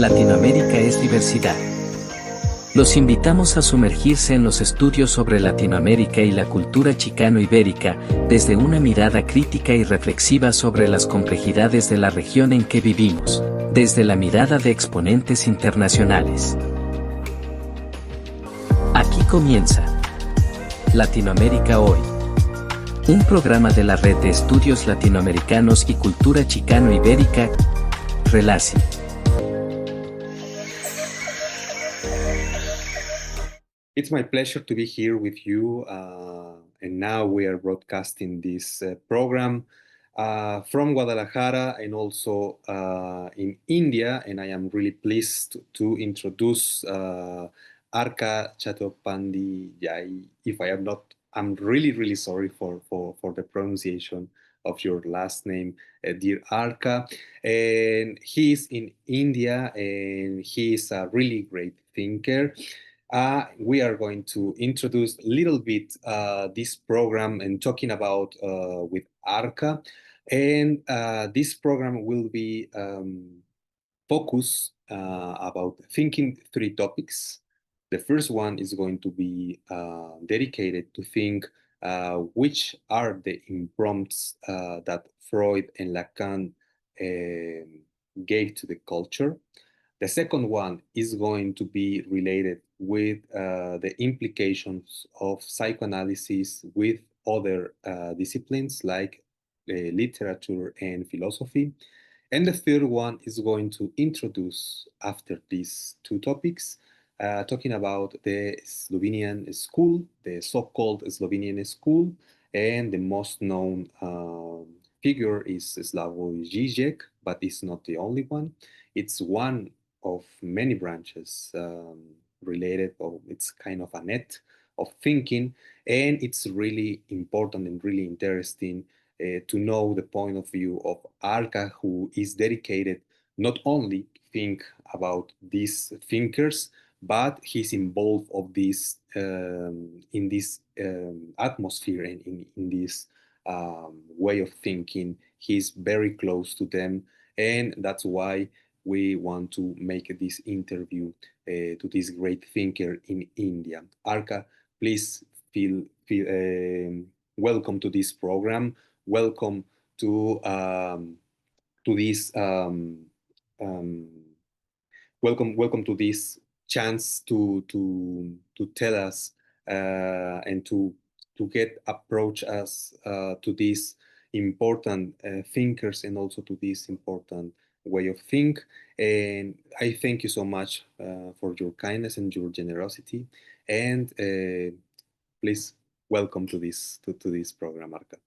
Latinoamérica es diversidad. Los invitamos a sumergirse en los estudios sobre Latinoamérica y la cultura chicano-ibérica, desde una mirada crítica y reflexiva sobre las complejidades de la región en que vivimos, desde la mirada de exponentes internacionales. Aquí comienza Latinoamérica Hoy, un programa de la Red de Estudios Latinoamericanos y Cultura Chicano-Ibérica, RELACI. It's my pleasure to be here with you, and now we are broadcasting this program from Guadalajara and also in India, and I am really pleased to introduce Arka Chattopadhyay. If I am not, I'm really sorry for the pronunciation of your last name, dear Arka. And he is in India, and he is a really great thinker. We are going to introduce a little bit this program and talking about with Arka. And this program will be focused about thinking three topics. The first one is going to be dedicated to think which are the imprompts that Freud and Lacan gave to the culture. The second one is going to be related with the implications of psychoanalysis with other disciplines like literature and philosophy. And the third one is going to introduce, after these two topics, talking about the Slovenian school, the so-called Slovenian school, and the most known figure is Slavoj Žižek, but it's not the only one. It's one of many branches related, or it's kind of a net of thinking, and it's really important and really interesting to know the point of view of Arka, who is dedicated not only to think about these thinkers, but he's involved of this in this atmosphere and in this way of thinking. He's very close to them, and that's why we want to make this interview to this great thinker in India. Arka, please feel welcome to this program. Welcome to this welcome to this chance to tell us and to get approach us to these important thinkers and also to this important way of think. And I thank you so much for your kindness and your generosity. And please welcome to this program, Arka.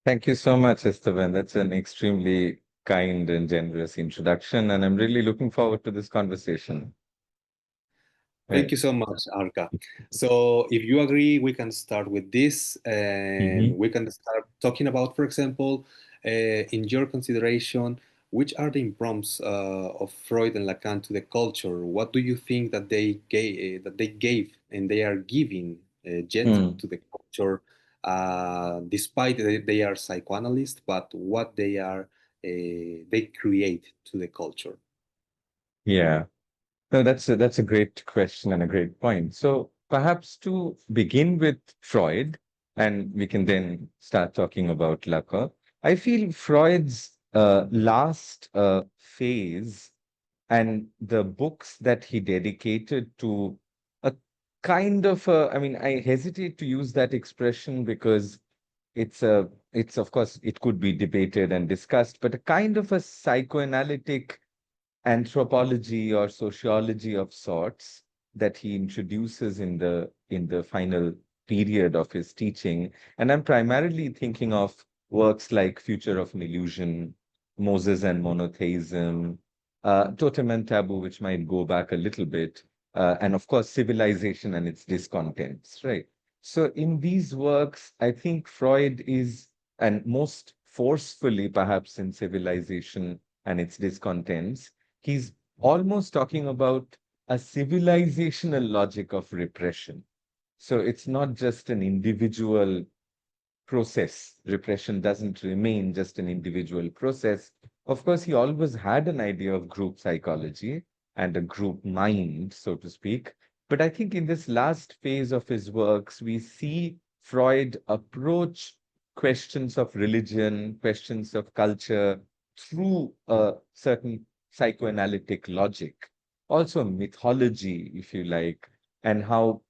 Thank you so much, Esteban. That's an extremely kind and generous introduction, and I'm really looking forward to this conversation. Thank you so much, Arka. So if you agree, we can start with this, and we can start talking about, for example, in your consideration, which are the imprompts of Freud and Lacan to the culture? What do you think that they gave and they are giving yet to the culture, despite they are psychoanalysts, but what they are they create to the culture? Yeah, no, that's a great question and a great point. So perhaps to begin with Freud, and we can then start talking about Lacan. I feel Freud's last phase and the books that he dedicated to a kind of I mean, I hesitate to use that expression because it's of course, it could be debated and discussed, but a kind of a psychoanalytic anthropology or sociology of sorts that he introduces in the final period of his teaching. And I'm primarily thinking of works like Future of an Illusion, Moses and Monotheism, Totem and Taboo, which might go back a little bit, and of course, Civilization and its Discontents, right? So in these works, I think Freud is, and most forcefully perhaps in Civilization and its Discontents, he's almost talking about a civilizational logic of repression. So it's not just an individual process. Repression doesn't remain just an individual process Of course, he always had an idea of group psychology and a group mind, so to speak. But I think in this last phase of his works, we see Freud approach questions of religion, questions of culture through a certain psychoanalytic logic, also mythology, if you like, and how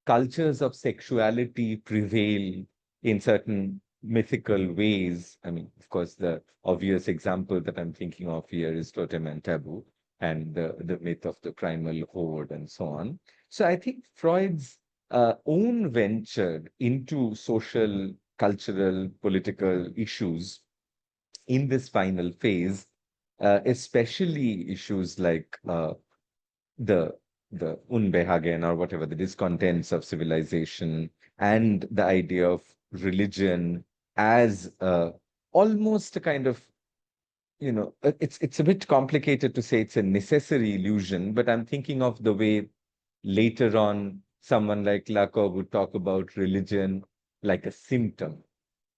cultures of sexuality prevail in certain mythical ways. I mean, of course, the obvious example that I'm thinking of here is totem and taboo and the myth of the primal horde and so on. So I think Freud's own venture into social, cultural, political issues in this final phase, especially issues like the Unbehagen or whatever, the discontents of civilization, and the idea of religion as almost a kind of, it's a bit complicated to say it's a necessary illusion, but I'm thinking of the way later on someone like Lacan would talk about religion like a symptom,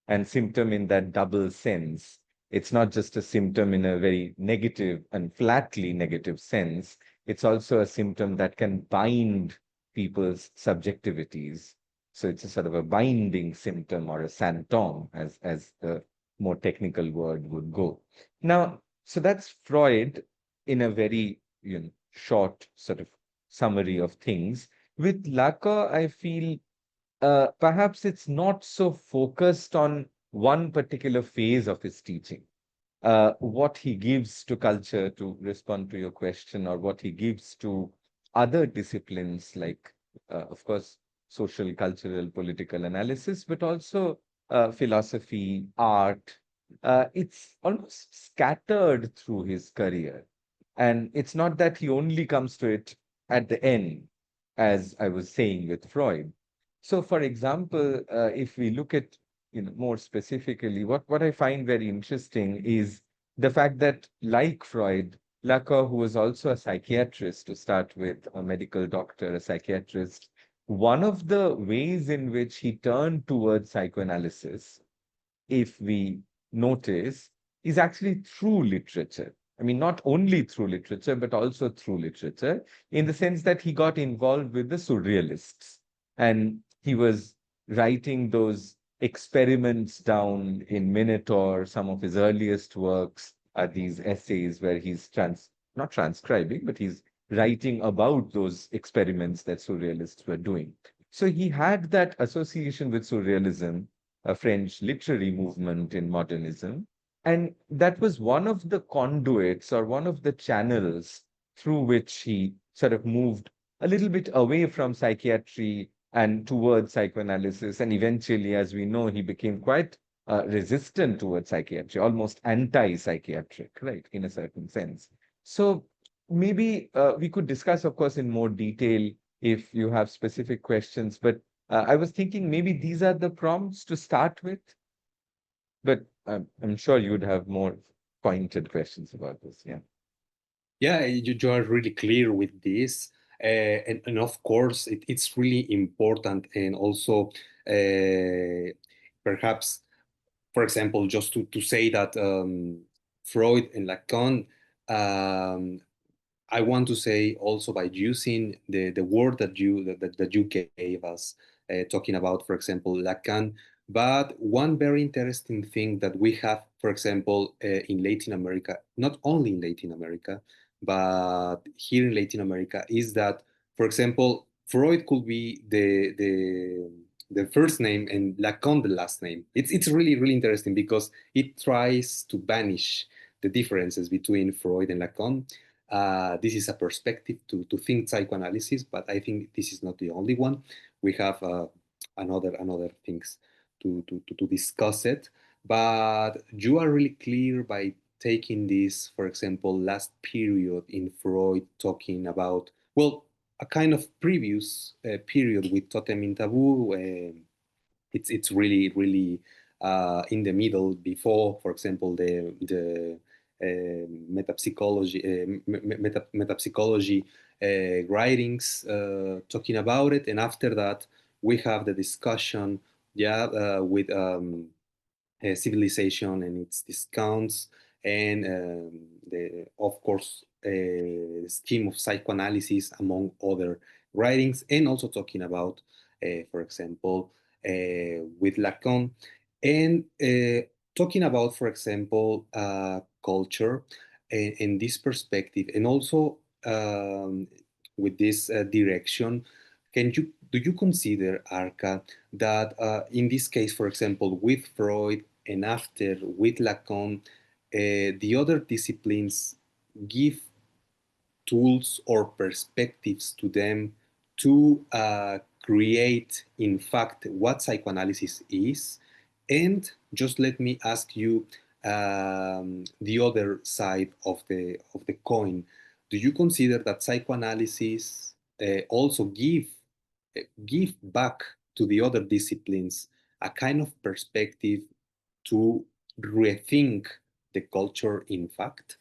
and symptom in that double sense. It's not just a symptom in a very negative and flatly negative sense. It's also a symptom that can bind people's subjectivities. So it's a sort of a binding symptom or a symptom, as the more technical word would go. Now, so that's Freud in a very short sort of summary of things. With Lacan, I feel perhaps it's not so focused on one particular phase of his teaching. What he gives to culture, to respond to your question, or what he gives to other disciplines like, of course, social, cultural, political analysis, but also philosophy, art. It's almost scattered through his career. And it's not that he only comes to it at the end, as I was saying with Freud. So, for example, if we look at more specifically, what I find very interesting is the fact that, like Freud, Lacan, who was also a psychiatrist to start with, a medical doctor, a psychiatrist, one of the ways in which he turned towards psychoanalysis, if we notice, is actually through literature. I mean, not only through literature, but also through literature, in the sense that he got involved with the surrealists. And he was writing those experiments down in Minotaur. Some of his earliest works are these essays where he's not transcribing, but he's writing about those experiments that surrealists were doing. So he had that association with surrealism, a French literary movement in modernism. And that was one of the conduits or one of the channels through which he sort of moved a little bit away from psychiatry and towards psychoanalysis. And eventually, as we know, he became quite resistant towards psychiatry, almost anti-psychiatric, right, in a certain sense. So maybe we could discuss, of course, in more detail if you have specific questions, but I was thinking maybe these are the prompts to start with, but I'm sure you would have more pointed questions about this. Yeah. Yeah, you are really clear with this. And of course, it's really important. And also, perhaps, for example, just to say that Freud and Lacan, um, I want to say also by using the word that you gave us, talking about, for example, Lacan. But one very interesting thing that we have, for example, in Latin America, not only in Latin America, but here in Latin America, is that, for example, Freud could be the first name and Lacan the last name. It's really interesting because it tries to banish the differences between Freud and Lacan. This is a perspective to think psychoanalysis, but I think this is not the only one. We have another things to discuss it. But you are really clear by taking this, for example, last period in Freud, talking about, well, a kind of previous period with Totem and Taboo. It's really in the middle before, for example, the metapsychology writings talking about it, and after that we have the discussion, yeah, with civilization and its discounts, and of course, scheme of psychoanalysis, among other writings, and also talking about, for example, with Lacan, and talking about, for example, culture in this perspective, and also with this direction. Do you consider, Arka, that in this case, for example, with Freud and after with Lacan, the other disciplines give tools or perspectives to them to create, in fact, what psychoanalysis is? And just let me ask you the other side of the coin. Do you consider that psychoanalysis also give back to the other disciplines a kind of perspective to rethink the culture, in fact?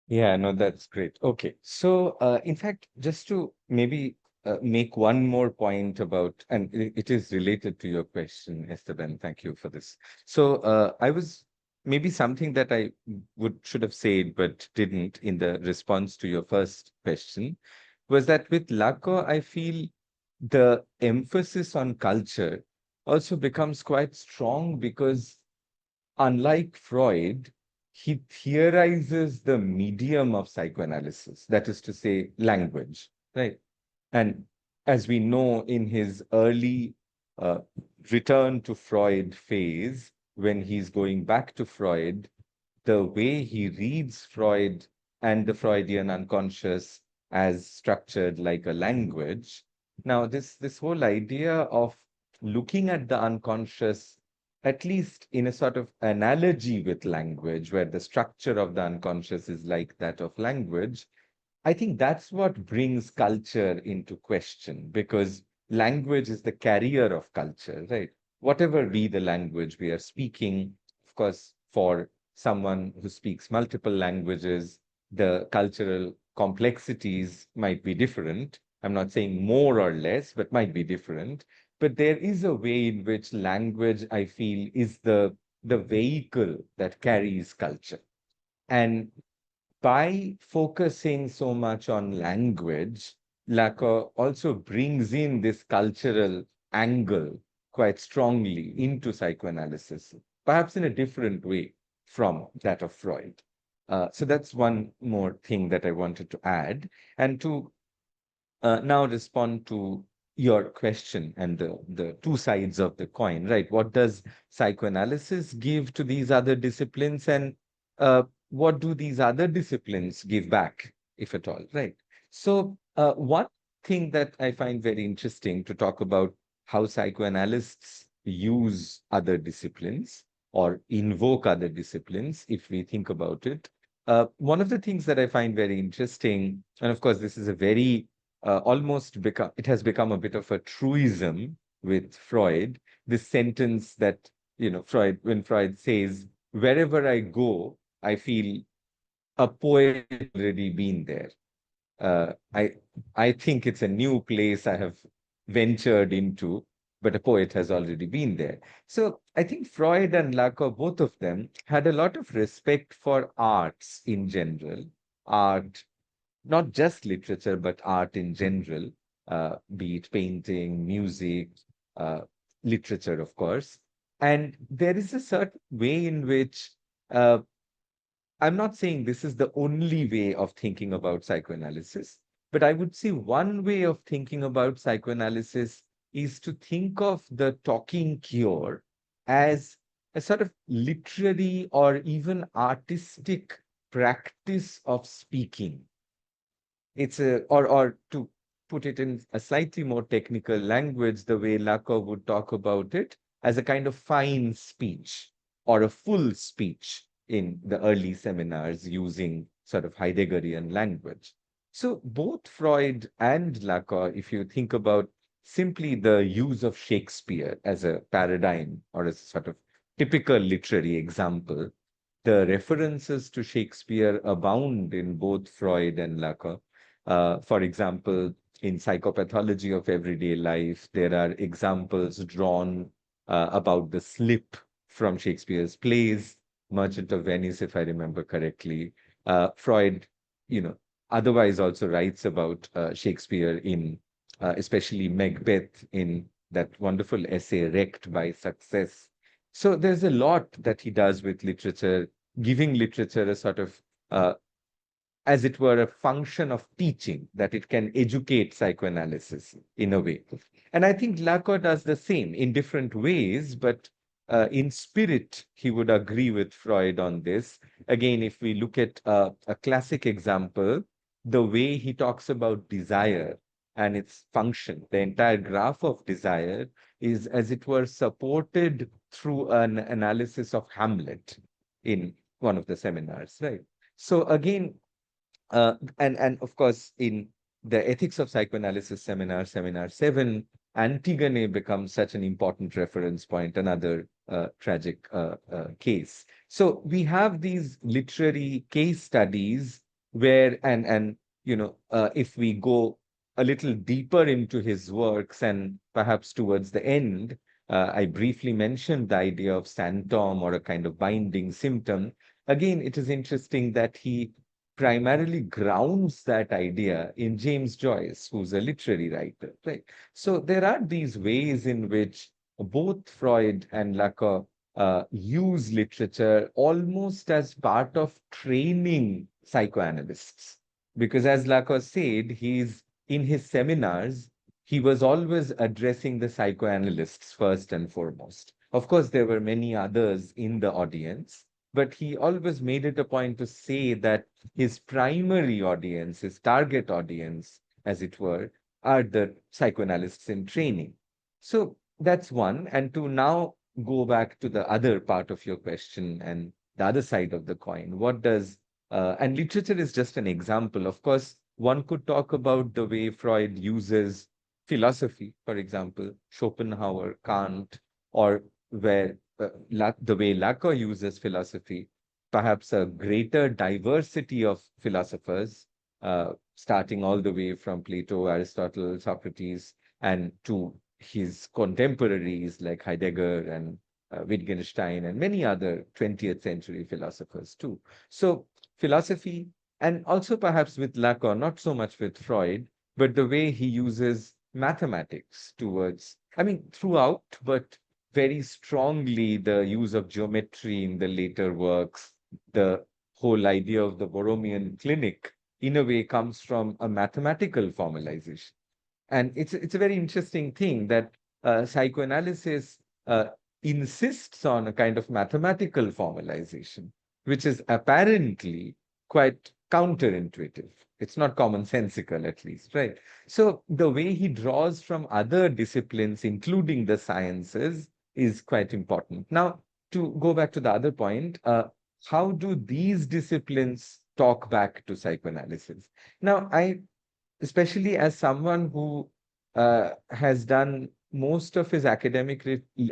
Yeah, no, that's great. Okay. So, in fact, just to maybe make one more point about, and it is related to your question, Esteban. Thank you for this. So, I was maybe something that I should have said but didn't in the response to your first question was that with Lacan, I feel the emphasis on culture also becomes quite strong because unlike Freud, he theorizes the medium of psychoanalysis, that is to say, language, right? And as we know, in his early uh, return to Freud phase, when he's going back to Freud, the way he reads Freud and the Freudian unconscious as structured like a language. Now, this whole idea of looking at the unconscious, at least in a sort of analogy with language, where the structure of the unconscious is like that of language, I think that's what brings culture into question, because language is the carrier of culture, right? Whatever be the language we are speaking, of course, for someone who speaks multiple languages, the cultural complexities might be different. I'm not saying more or less, but might be different. But there is a way in which language, I feel, is the vehicle that carries culture. And by focusing so much on language, Lacan also brings in this cultural angle quite strongly into psychoanalysis, perhaps in a different way from that of Freud. So that's one more thing that I wanted to add. And to now respond to your question and the two sides of the coin, right? What does psychoanalysis give to these other disciplines, and what do these other disciplines give back, if at all, right? So one thing that I find very interesting to talk about how psychoanalysts use other disciplines or invoke other disciplines, if we think about it. One of the things that I find very interesting, and of course, this is a very it has become a bit of a truism with Freud. This sentence that, when Freud says, wherever I go, I feel a poet has already been there. Uh, I, I think it's a new place I have ventured into, but a poet has already been there. So I think Freud and Lacan, both of them, had a lot of respect for arts in general, art, not just literature, but art in general, be it painting, music, uh, literature, of course. And there is a certain way in which I'm not saying this is the only way of thinking about psychoanalysis, but I would say one way of thinking about psychoanalysis is to think of the talking cure as a sort of literary or even artistic practice of speaking. It's or to put it in a slightly more technical language, the way Lacan would talk about it, as a kind of fine speech or a full speech in the early seminars using sort of Heideggerian language. So both Freud and Lacan, if you think about simply the use of Shakespeare as a paradigm or as a sort of typical literary example, the references to Shakespeare abound in both Freud and Lacan. For example, in Psychopathology of Everyday Life, there are examples drawn about the slip from Shakespeare's plays, Merchant of Venice, if I remember correctly. Freud, otherwise also writes about Shakespeare in, especially Macbeth, in that wonderful essay, Wrecked by Success. So there's a lot that he does with literature, giving literature a sort of, as it were, a function of teaching, that it can educate psychoanalysis in a way. And I think Lacan does the same in different ways, but in spirit, he would agree with Freud on this. Again, if we look at a classic example, the way he talks about desire and its function, the entire graph of desire is, as it were, supported through an analysis of Hamlet in one of the seminars, right? So again, and of course, in the Ethics of Psychoanalysis seminar, Seminar 7, Antigone becomes such an important reference point, another tragic case. So we have these literary case studies where, if we go a little deeper into his works, and perhaps towards the end, I briefly mentioned the idea of phantom or a kind of binding symptom. Again, it is interesting that he primarily grounds that idea in James Joyce, who's a literary writer, right? So there are these ways in which both Freud and Lacan use literature almost as part of training psychoanalysts. Because as Lacan said, in his seminars, he was always addressing the psychoanalysts first and foremost. Of course, there were many others in the audience, but he always made it a point to say that his primary audience, his target audience, as it were, are the psychoanalysts in training. So that's one. And to now go back to the other part of your question and the other side of the coin, and literature is just an example. Of course, one could talk about the way Freud uses philosophy, for example, Schopenhauer, Kant, or where the way Lacan uses philosophy, perhaps a greater diversity of philosophers, starting all the way from Plato, Aristotle, Socrates, and to his contemporaries like Heidegger and Wittgenstein and many other 20th century philosophers too. So philosophy, and also perhaps with Lacan, not so much with Freud, but the way he uses mathematics throughout, but very strongly the use of geometry in the later works, the whole idea of the Borromean clinic, in a way, comes from a mathematical formalization. And it's a very interesting thing that psychoanalysis insists on a kind of mathematical formalization, which is apparently quite counterintuitive. It's not commonsensical, at least, right? So the way he draws from other disciplines, including the sciences, is quite important. Now, to go back to the other point, how do these disciplines talk back to psychoanalysis? Now, especially as someone who has done most of his academic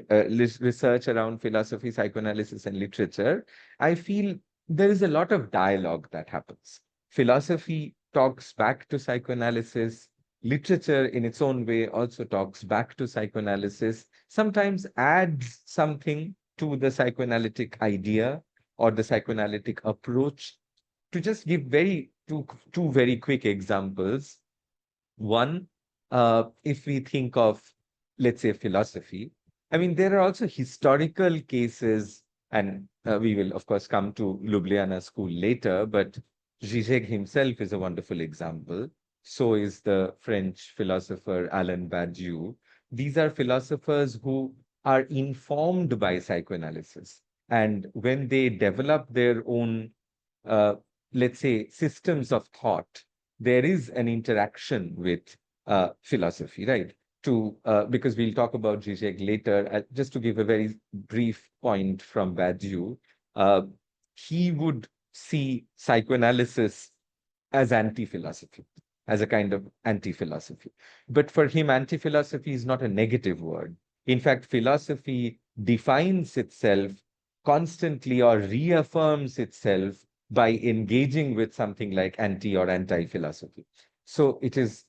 research around philosophy, psychoanalysis, and literature, I feel there is a lot of dialogue that happens. Philosophy talks back to psychoanalysis. Literature, in its own way, also talks back to psychoanalysis, sometimes adds something to the psychoanalytic idea or the psychoanalytic approach. To just give two very quick examples. One, if we think of, let's say, philosophy, there are also historical cases, and we will, of course, come to Ljubljana School later, but Zizek himself is a wonderful example. So is the French philosopher Alain Badiou. These are philosophers who are informed by psychoanalysis. And when they develop their own, let's say, systems of thought, there is an interaction with philosophy, right? Because we'll talk about Zizek later, just to give a very brief point from Badiou, he would see psychoanalysis as anti-philosophy, as a kind of anti-philosophy. But for him, anti-philosophy is not a negative word. In fact, philosophy defines itself constantly or reaffirms itself by engaging with something like anti or anti-philosophy. So it is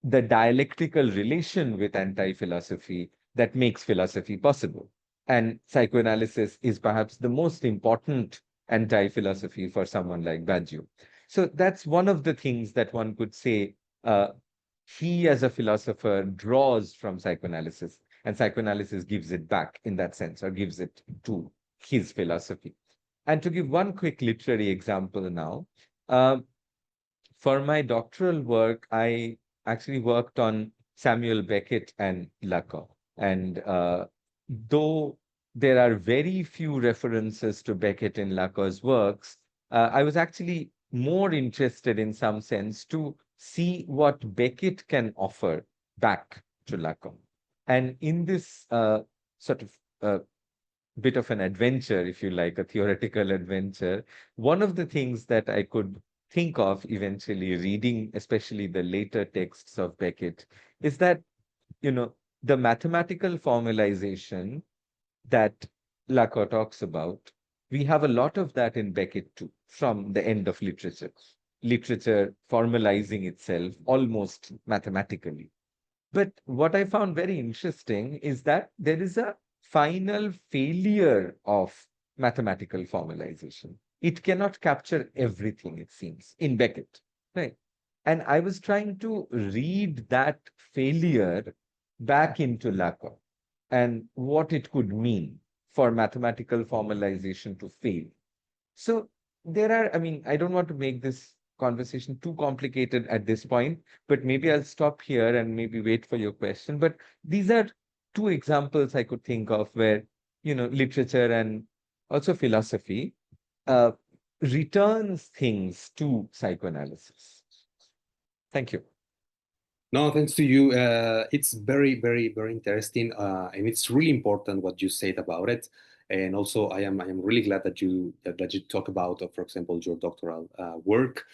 the dialectical relation with anti-philosophy that makes philosophy possible. And psychoanalysis is perhaps the most important anti-philosophy for someone like Badiou. So that's one of the things that one could say he as a philosopher draws from psychoanalysis, and psychoanalysis gives it back in that sense, or gives it to his philosophy. And to give one quick literary example now, for my doctoral work, I actually worked on Samuel Beckett and Lacan. And though there are very few references to Beckett in Lacan's works, I was actually more interested in some sense to see what Beckett can offer back to Lacan. And in this sort of bit of an adventure, if you like, a theoretical adventure, one of the things that I could think of eventually reading, especially the later texts of Beckett, is that, the mathematical formalization that Lacan talks about, we have a lot of that in Beckett too, from the end of literature. Literature formalizing itself almost mathematically. But what I found very interesting is that there is a final failure of mathematical formalization. It cannot capture everything, it seems, in Beckett, right? And I was trying to read that failure back into Lacan and what it could mean for mathematical formalization to fail. So there are, I don't want to make this conversation too complicated at this point, but maybe I'll stop here and maybe wait for your question. But these are two examples I could think of where, literature and also philosophy returns things to psychoanalysis. Thank you. No, thanks to you. It's very, very, very interesting, and it's really important what you said about it. And also, I am really glad that you talk about, for example, your doctoral work.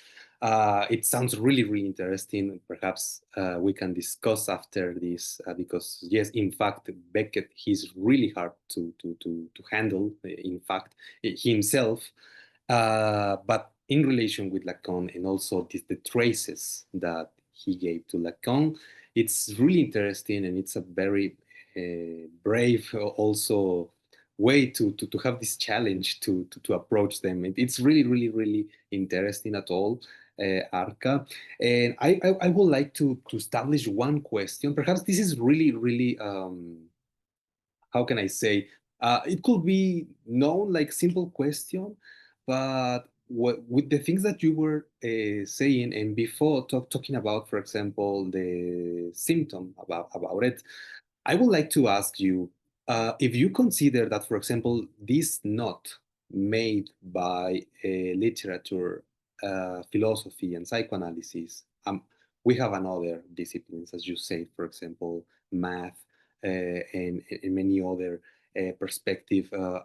It sounds really, really interesting. Perhaps we can discuss after this because, yes, in fact, Beckett, he's really hard to handle. In fact, himself, but in relation with Lacan and also the traces that he gave to Lacan, it's really interesting, and it's a very brave also way to have this challenge to approach them. It's really, really, really interesting at all, Arka. And I would like to establish one question. Perhaps this is really, really, how can I say? It could be known like simple question, but with the things that you were saying and before talking about, for example, the symptom about it, I would like to ask you if you consider that, for example, this not made by literature, philosophy, and psychoanalysis. We have another disciplines, as you say, for example, math and many other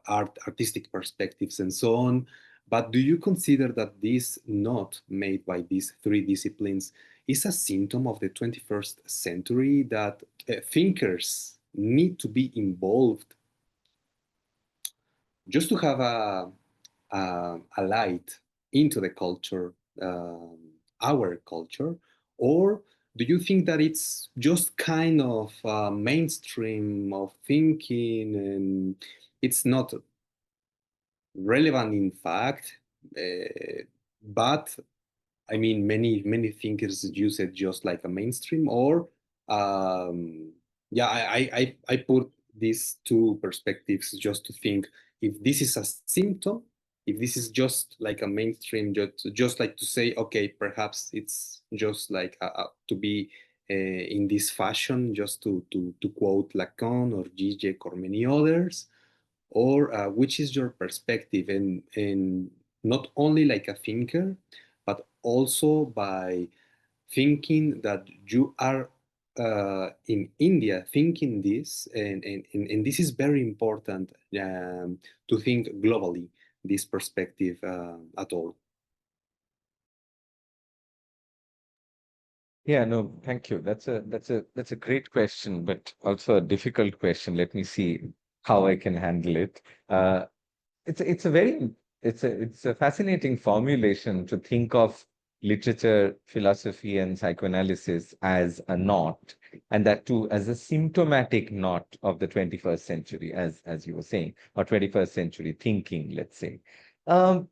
artistic perspectives, and so on. But do you consider that this not made by these three disciplines is a symptom of the 21st century, that thinkers need to be involved just to have a light into the culture, our culture? Or do you think that it's just kind of mainstream of thinking and it's not relevant in fact, but I mean, many thinkers use it just like a mainstream? Or yeah, I put these two perspectives just to think if this is a symptom, if this is just like a mainstream, just like to say, okay, perhaps it's just like to be in this fashion, just to quote Lacan or Zizek or many others. Or which is your perspective, and not only like a thinker, but also by thinking that you are in India thinking this, and this is very important to think globally, this perspective at all. Yeah, no, thank you. That's a great question, but also a difficult question. Let me see how I can handle it. It's a fascinating formulation to think of literature, philosophy, and psychoanalysis as a knot. and that too as a symptomatic knot of the 21st century, as you were saying, or 21st century thinking, let's say. Um,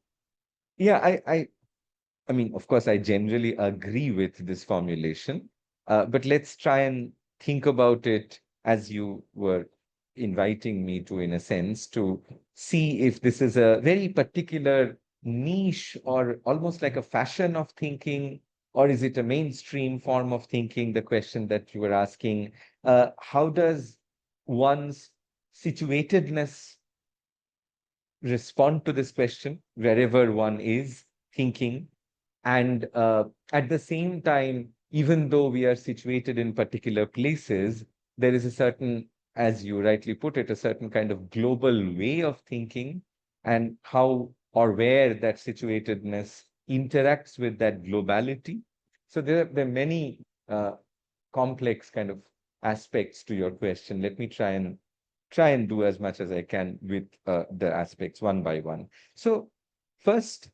yeah, I mean, of course, I generally agree with this formulation, but let's try and think about it as you were inviting me to, in a sense, to see if this is a very particular niche or almost like a fashion of thinking, or is it a mainstream form of thinking? The question that you were asking, how does one's situatedness respond to this question wherever one is thinking? And at the same time, even though we are situated in particular places, there is a certain, as you rightly put it, a certain kind of global way of thinking, and how or where that situatedness interacts with that globality. So there are many complex kind of aspects to your question. Let me try and do as much as I can with the aspects one by one. So first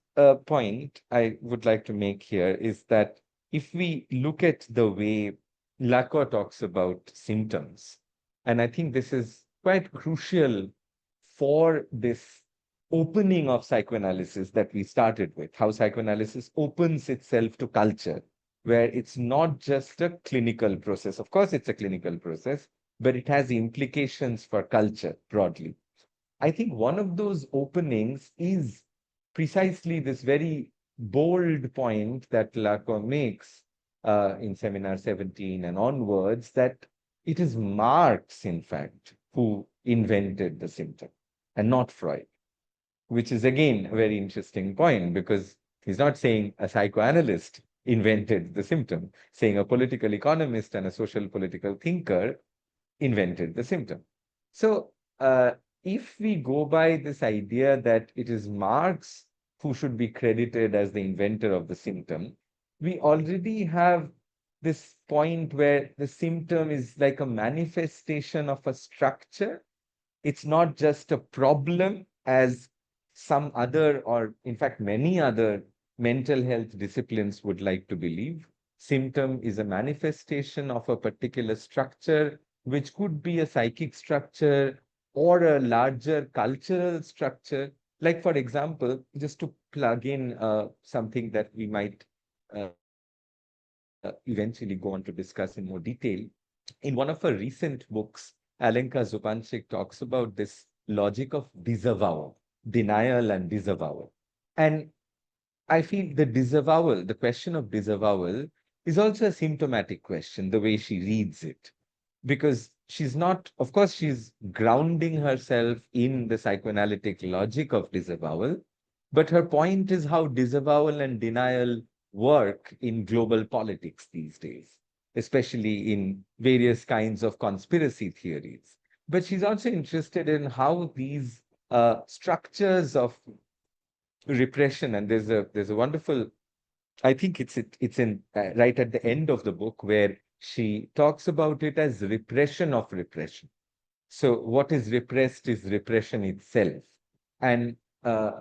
point I would like to make here is that if we look at the way Lacan talks about symptoms, and I think this is quite crucial for this opening of psychoanalysis that we started with, how psychoanalysis opens itself to culture, where it's not just a clinical process. Of course, it's a clinical process, but it has implications for culture broadly. I think one of those openings is precisely this very bold point that Lacan makes in Seminar 17 and onwards, that it is Marx, in fact, who invented the symptom and not Freud, which is again a very interesting point, because he's not saying a psychoanalyst invented the symptom, saying a political economist and a social political thinker invented the symptom. So if we go by this idea that it is Marx who should be credited as the inventor of the symptom, we already have this point where the symptom is like a manifestation of a structure. It's not just a problem, as some other, or in fact, many other mental health disciplines would like to believe. Symptom is a manifestation of a particular structure, which could be a psychic structure or a larger cultural structure. Like, for example, just to plug in something that we might eventually go on to discuss in more detail. In one of her recent books, Alenka Zupančič talks about this logic of disavowal, denial and disavowal. And I feel the disavowal, the question of disavowal, is also a symptomatic question, the way she reads it. Because she's not, of course, she's grounding herself in the psychoanalytic logic of disavowal, but her point is how disavowal and denial work in global politics these days, especially in various kinds of conspiracy theories. But she's also interested in how these structures of repression, and there's a wonderful, I think it's in right at the end of the book, where she talks about it as repression of repression. So what is repressed is repression itself. And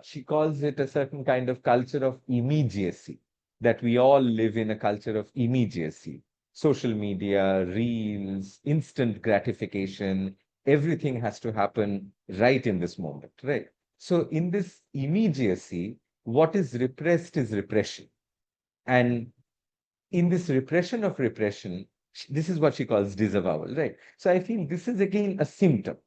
she calls it a certain kind of culture of immediacy, that we all live in a culture of immediacy. Social media, reels, instant gratification, everything has to happen right in this moment, right? So in this immediacy, what is repressed is repression. And in this repression of repression, this is what she calls disavowal, right? So I feel this is again a symptom.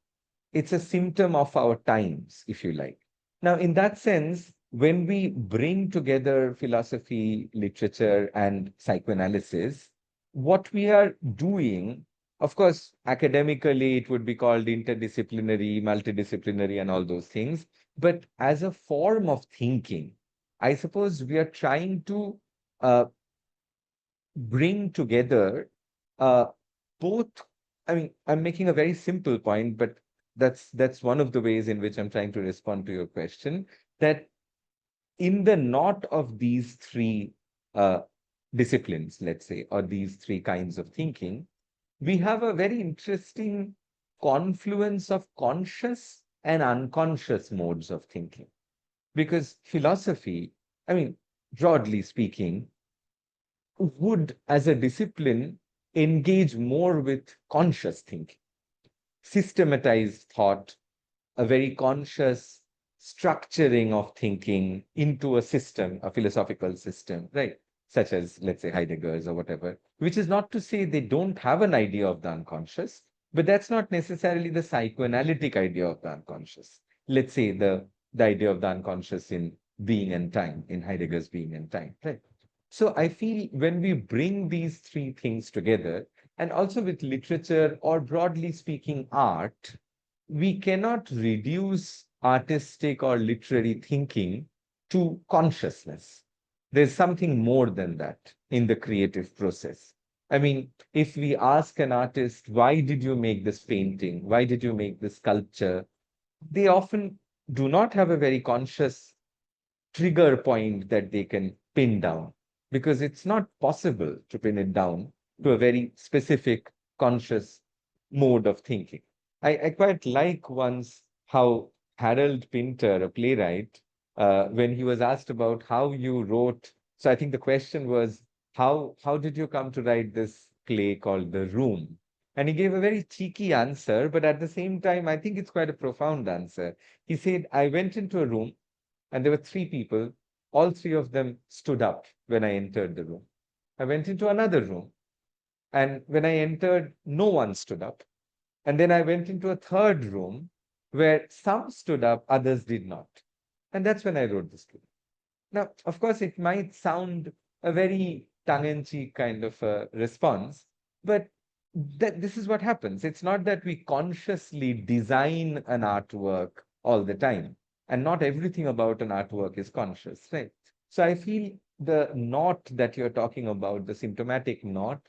It's a symptom of our times, if you like. Now, in that sense, when we bring together philosophy, literature, and psychoanalysis, what we are doing, of course, academically, it would be called interdisciplinary, multidisciplinary, and all those things. But as a form of thinking, I suppose we are trying to bring together both. I mean, I'm making a very simple point, but that's one of the ways in which I'm trying to respond to your question, that in the knot of these three disciplines, let's say, or these three kinds of thinking, we have a very interesting confluence of conscious and unconscious modes of thinking. Because philosophy, I mean, broadly speaking, would, as a discipline, engage more with conscious thinking, systematized thought, a very conscious structuring of thinking into a system, a philosophical system, right? Such as, let's say, Heidegger's or whatever, which is not to say they don't have an idea of the unconscious, but that's not necessarily the psychoanalytic idea of the unconscious. Let's say the idea of the unconscious in Being and Time, in Heidegger's Being and Time, right? So I feel when we bring these three things together, and also with literature or broadly speaking, art, we cannot reduce artistic or literary thinking to consciousness. There's something more than that in the creative process. I mean, if we ask an artist, why did you make this painting? Why did you make this sculpture? They often do not have a very conscious trigger point that they can pin down, because it's not possible to pin it down to a very specific conscious mode of thinking. I quite like once how Harold Pinter, a playwright, when he was asked about how you wrote, so I think the question was, how did you come to write this play called The Room? And he gave a very cheeky answer, but at the same time, I think it's quite a profound answer. He said, I went into a room and there were three people. All three of them stood up when I entered the room. I went into another room, and when I entered, no one stood up. And then I went into a third room where some stood up, others did not. And that's when I wrote this play. Now, of course, it might sound a very tongue-in-cheek kind of a response, but this is what happens. It's not that we consciously design an artwork all the time, and not everything about an artwork is conscious, right? So I feel the knot that you're talking about, the symptomatic knot,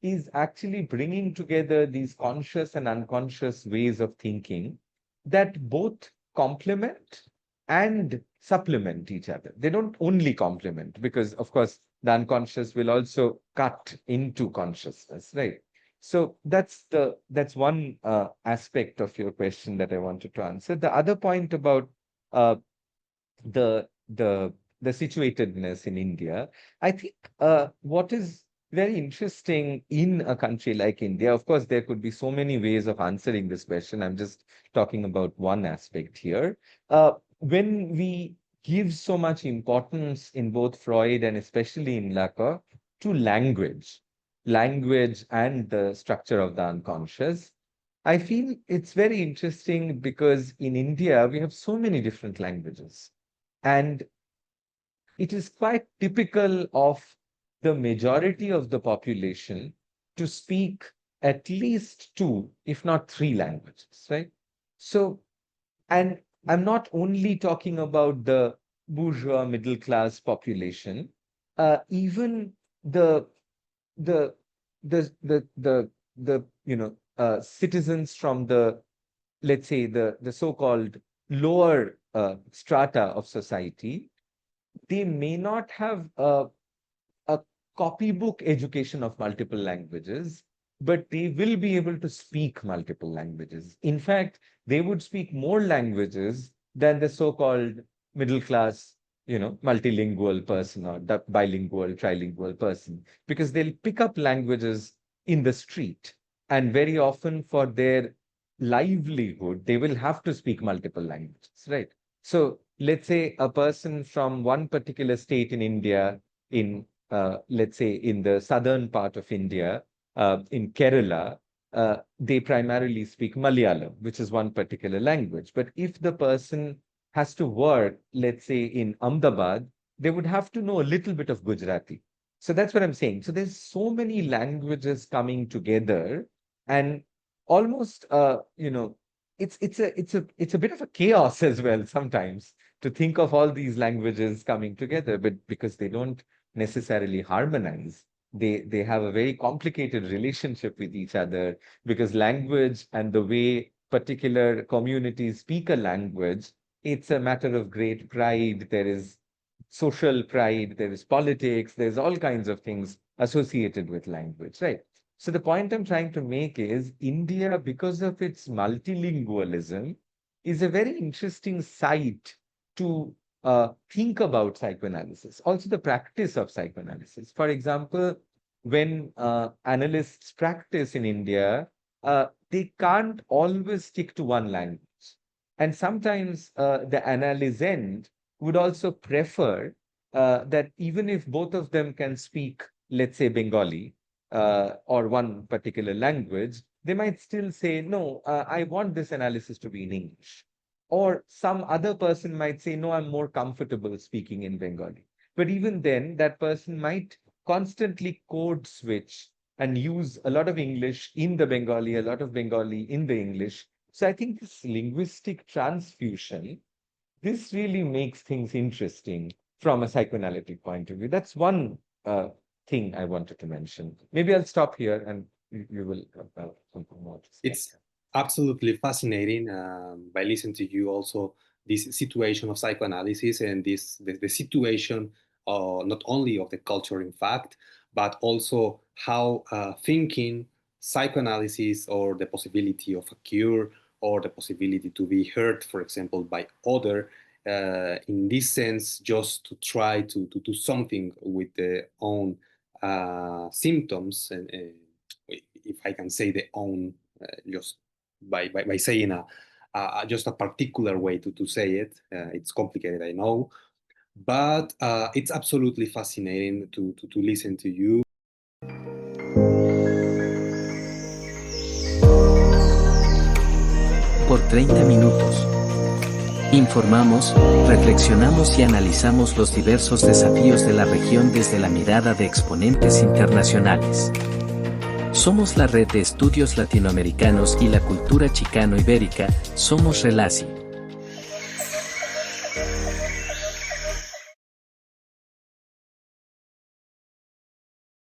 is actually bringing together these conscious and unconscious ways of thinking that both complement and supplement each other. They don't only complement, because, of course, the unconscious will also cut into consciousness, right? So that's one aspect of your question that I wanted to answer. The other point about uh, the the the situatedness in India, I think what is very interesting in a country like India, of course, there could be so many ways of answering this question. I'm just talking about one aspect here. When we give so much importance in both Freud and especially in Lacan to language and the structure of the unconscious, I feel it's very interesting because in India, we have so many different languages. And it is quite typical of the majority of the population to speak at least two, if not three languages, right? So, and I'm not only talking about the bourgeois middle class population, even the the citizens from the, let's say, the so-called lower strata of society, they may not have a copybook education of multiple languages, but they will be able to speak multiple languages. In fact, they would speak more languages than the so-called middle class, multilingual person or the bilingual, trilingual person, because they'll pick up languages in the street. And very often for their livelihood, they will have to speak multiple languages, right? So let's say a person from one particular state in India, let's say in the southern part of India, in Kerala, they primarily speak Malayalam, which is one particular language. But if the person has to work, let's say in Ahmedabad, they would have to know a little bit of Gujarati. So that's what I'm saying. So there's so many languages coming together, and almost, it's a bit of a chaos as well sometimes to think of all these languages coming together, but because they don't necessarily harmonize, they have a very complicated relationship with each other, because language and the way particular communities speak a language, it's a matter of great pride. There is social pride, there is politics, there's all kinds of things associated with language, right? So the point I'm trying to make is India, because of its multilingualism, is a very interesting site to think about psychoanalysis, also the practice of psychoanalysis. For example, when analysts practice in India, they can't always stick to one language. And sometimes the analysand would also prefer that even if both of them can speak, let's say, Bengali or one particular language, they might still say, no, I want this analysis to be in English. Or some other person might say, no, I'm more comfortable speaking in Bengali. But even then, that person might constantly code switch and use a lot of English in the Bengali, a lot of Bengali in the English. So I think this linguistic transfusion, this really makes things interesting from a psychoanalytic point of view. That's one thing I wanted to mention. Maybe I'll stop here and you will have something more to say. It's absolutely fascinating by listening to you also, this situation of psychoanalysis and the situation not only of the culture in fact, but also how thinking psychoanalysis or the possibility of a cure or the possibility to be heard, for example, by other, in this sense, just to try to do something with their own symptoms, and if I can say their own, just by saying just a particular way to say it. It's complicated, I know, but it's absolutely fascinating to listen to you. Por 30 minutos. Informamos, reflexionamos y analizamos los diversos desafíos de la región desde la mirada de exponentes internacionales. Somos la red de estudios latinoamericanos y la cultura chicano-ibérica, somos Relaci.